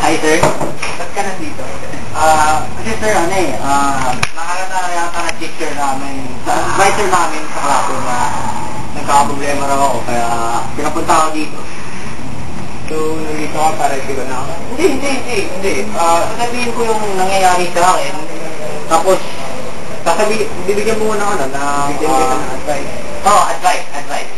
Hi sir, ba't ka nandito? Kasi sir, nakalata yata na teacher namin, advisor namin sa klase na nagkakaproblema raw ako, kaya pinapunta ako dito. So, nandito ka para sigo na ako? Hindi. Sasabihin ko yung nangyayari sa akin, tapos, bibigyan mo muna ako ng advice. Advice.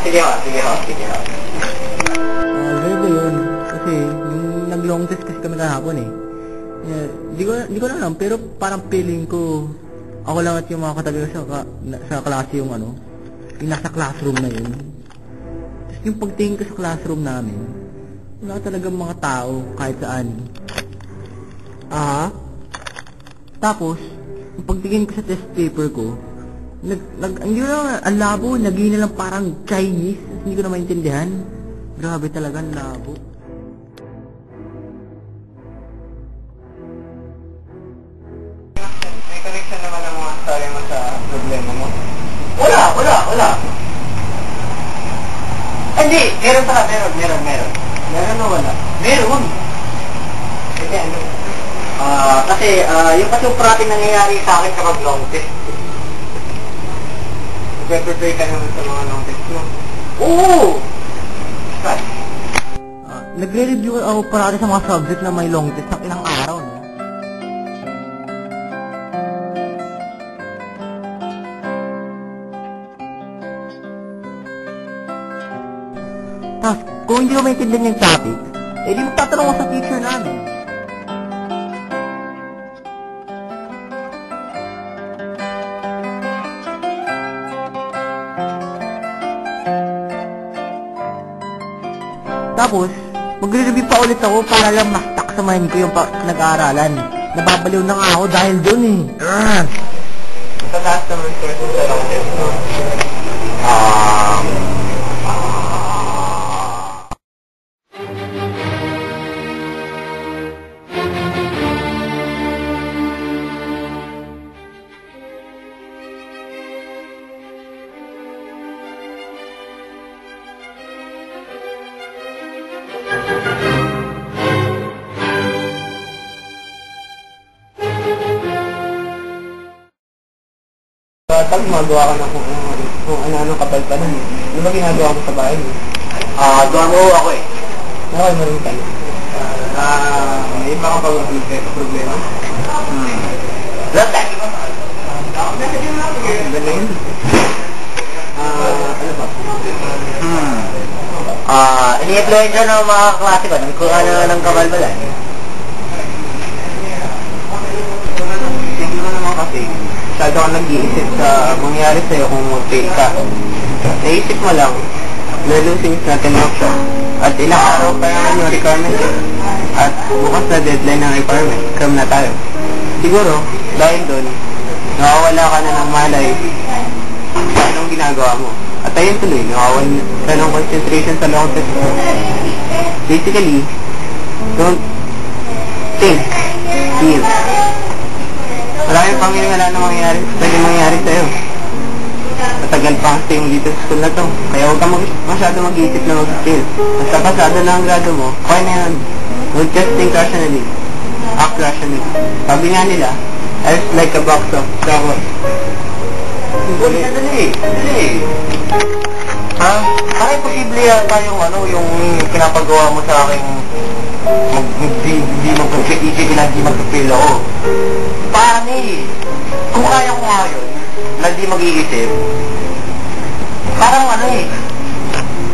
Sige ho. Ganito yun. Kasi, yung nag-long test kasi kami kahapon eh. Di ko na alam, pero parang feeling ko, ako lang at yung mga katabi ko sa klase yung yung nasa classroom na yun. Tapos yung pagtingin ko sa classroom namin, wala talagang mga tao kahit saan. Tapos, yung pagtingin ko sa test paper ko, hindi ko na, ang labo, naging na lang parang Chinese. Hindi ko na maintindihan. Grabe talaga, ang labo. May connection naman ang mga story mo sa problema mo? Wala. Hindi, meron. Meron o wala? Meron. Kasi, yung parating nangyayari sa akin kapag long test. Prepare ka naman sa mga long test mo? Oo! Nagre-review ako parati sa mga subject na may long test ng ilang araw, no? Tapos, kung hindi ko maintindihan yung topic, di magtatanong ako sa teacher namin. Tapos, magre-review pa ulit ako para lang ma-stuck sa mind ko yung nag-aaralan. Nababaliw na nga ako dahil dun eh. Sa last naman course sa long test mo? Tapos magawa ka na kung ano kapalpalan. Ano ba ginagawa mo sa bahay mo? Gawa mo ako eh. Okay, maroon ka na. May iba ka problema? Lahat! Ganda yun. Ano ba? Ini-influence ng mga klase ko kung ano ng kabalbalan. Sige mo naman kasi. Masyado kang nag-iisip sa mangyari sa'yo kung mag-fail ka. Naisip mo lang, lulusin natin lang siya. At ilang araw pa yan yung requirement at bukas na deadline ng requirement. Cram na tayo. Siguro, dahil doon, nakawala ka na ng malay sa anong ginagawa mo. At ayun tuloy, nakawala ka ng concentration sa long test mo. Basically, don't think, feel. Maraming pangyaring wala na pwede mangyari sa'yo. Matagal pa kasi yung dito sa school na to. Kaya huwag ka masyado mag-iisip na mag-skill. Basta pasado na ang grado mo, okay na yan. Don't just think rationally. Act rationally. Sabi nga nila, life's like a box of chocolates. Dali. Parang posible yata yung pinapagawa mo sa akin hindi mag-isip na hindi mag-feel ako. Paano eh? Kung kaya ko nga yun, na di mag-iisip, parang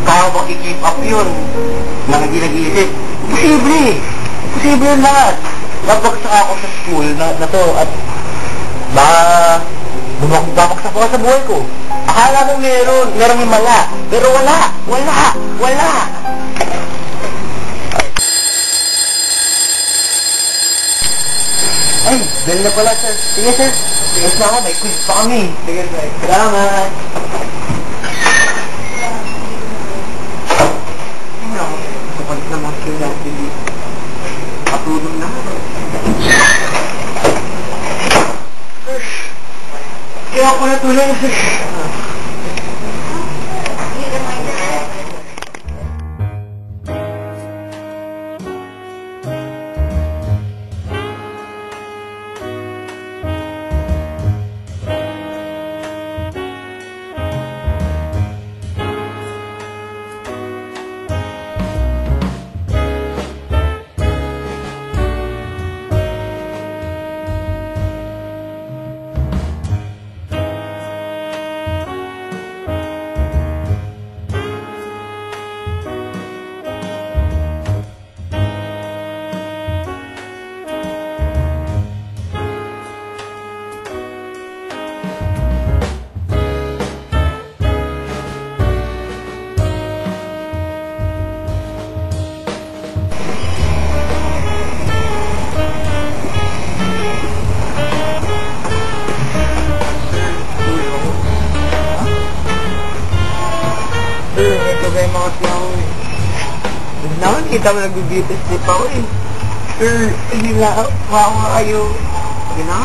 kaya bang i-keep up yun na hindi nag-iisip? Posible yun lahat. Babagsak ako sa school na to at babagsak ako sa buhay ko. Akala mo merong himala, pero wala. Ay, dahil na pala, sir. Sige, sir. Yes na ako, may quiz pa kami. Sige, sir. Salamat. Ano? Kapalit na mga skill natin dito. Patulong na. Kaya ako natulong, sir. Problema kasi ako eh. Naman kita mo nag-beauty sleep ako eh. Sir, hindi na ako kayo. Sige na.